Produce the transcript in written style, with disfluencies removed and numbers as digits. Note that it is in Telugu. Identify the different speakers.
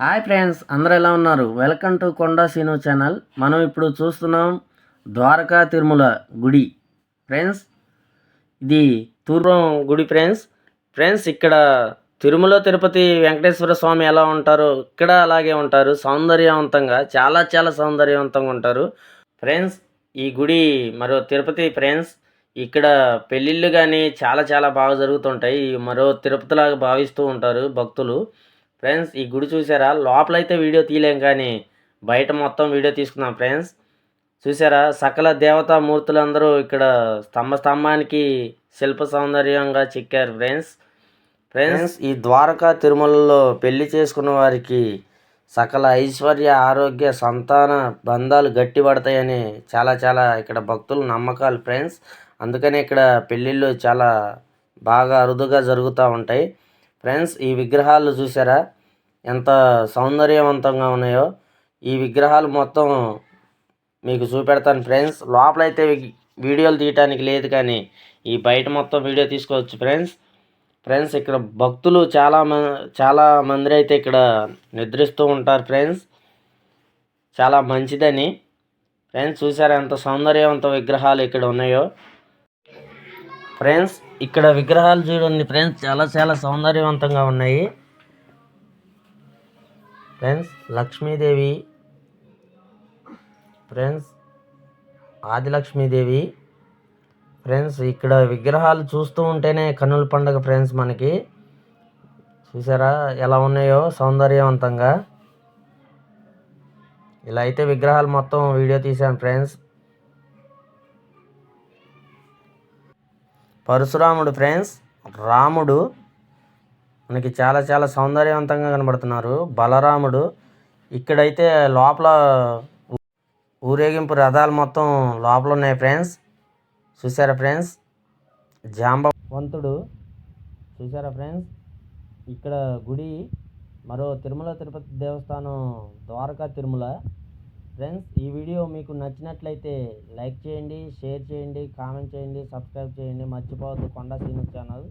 Speaker 1: హాయ్ ఫ్రెండ్స్, అందరూ ఎలా ఉన్నారు? Welcome to Konda Seenu channel. మనం ఇప్పుడు చూస్తున్నాం ద్వారకా తిరుమల గుడి. ఫ్రెండ్స్, ఇది తూర్పు గుడి. ఫ్రెండ్స్ ఇక్కడ తిరుమల తిరుపతి వెంకటేశ్వర స్వామి ఎలా ఉంటారో ఇక్కడ అలాగే ఉంటారు. సౌందర్యవంతంగా, చాలా చాలా సౌందర్యవంతంగా ఉంటారు. ఫ్రెండ్స్, ఈ గుడి మరో తిరుపతి. ఫ్రెండ్స్, ఇక్కడ పెళ్ళిళ్ళు కానీ చాలా చాలా బాగా జరుగుతుంటాయి. మరో తిరుపతిలాగా భావిస్తూ ఉంటారు భక్తులు. ఫ్రెండ్స్, ఈ గుడి చూసారా? లోపలైతే వీడియో తీయలేం కానీ బయట మొత్తం వీడియో తీసుకున్నాం. ఫ్రెండ్స్ చూసారా? సకల దేవతా మూర్తులందరూ ఇక్కడ స్తంభానికి శిల్ప సౌందర్యంగా చెక్కారు. ఫ్రెండ్స్ ఈ ద్వారకా తిరుమలలో పెళ్లి చేసుకున్న వారికి సకల ఐశ్వర్య, ఆరోగ్య, సంతాన బంధాలు గట్టిపడతాయని చాలా చాలా ఇక్కడ భక్తుల నమ్మకాలు. ఫ్రెండ్స్ అందుకని ఇక్కడ పెళ్ళిళ్ళు చాలా బాగా అరుదుగా జరుగుతూ ఉంటాయి. ఫ్రెండ్స్ ఈ విగ్రహాలు చూసారా ఎంత సౌందర్యవంతంగా ఉన్నాయో? ఈ విగ్రహాలు మొత్తం మీకు చూపెడతాను. ఫ్రెండ్స్ లోపలైతే వీడియోలు తీయటానికి లేదు కానీ ఈ బయట మొత్తం వీడియో తీసుకోవచ్చు. ఫ్రెండ్స్ ఇక్కడ భక్తులు చాలా మంది అయితే ఇక్కడ నిద్రిస్తూ ఉంటారు. ఫ్రెండ్స్ చాలా మంచిదని. ఫ్రెండ్స్ చూసారా ఎంత సౌందర్యవంత విగ్రహాలు ఇక్కడ ఉన్నాయో? ఫ్రెండ్స్ ఇక్కడ విగ్రహాలు చూడండి. ఫ్రెండ్స్ చాలా చాలా సౌందర్యవంతంగా ఉన్నాయి. Friends Lakshmidevi, friends Adilakshmi Devi. Friends ఇక్కడ విగ్రహాలు చూస్తూ ఉంటేనే కన్నుల పండుగ. ఫ్రెండ్స్ మనకి చూసారా ఎలా ఉన్నాయో సౌందర్యవంతంగా? ఇలా అయితే విగ్రహాలు మొత్తం వీడియో తీశాను. ఫ్రెండ్స్ పరశురాముడు. ఫ్రెండ్స్ రాముడు మనకి చాలా చాలా సౌందర్యవంతంగా కనబడుతున్నారు. బలరాముడు. ఇక్కడైతే లోపల ఊరేగింపు రథాలు మొత్తం లోపల ఉన్నాయి. ఫ్రెండ్స్ చూసారా? ఫ్రెండ్స్ జాంబవంతుడు చూసారా? ఫ్రెండ్స్ ఇక్కడ గుడి మరో తిరుమల తిరుపతి దేవస్థానం ద్వారకా తిరుమల. ఫ్రెండ్స్ ఈ వీడియో మీకు నచ్చినట్లయితే లైక్ చేయండి, షేర్ చేయండి, కామెంట్ చేయండి, సబ్స్క్రైబ్ చేయండి. మర్చిపోవద్దు కొండా సీను ఛానల్.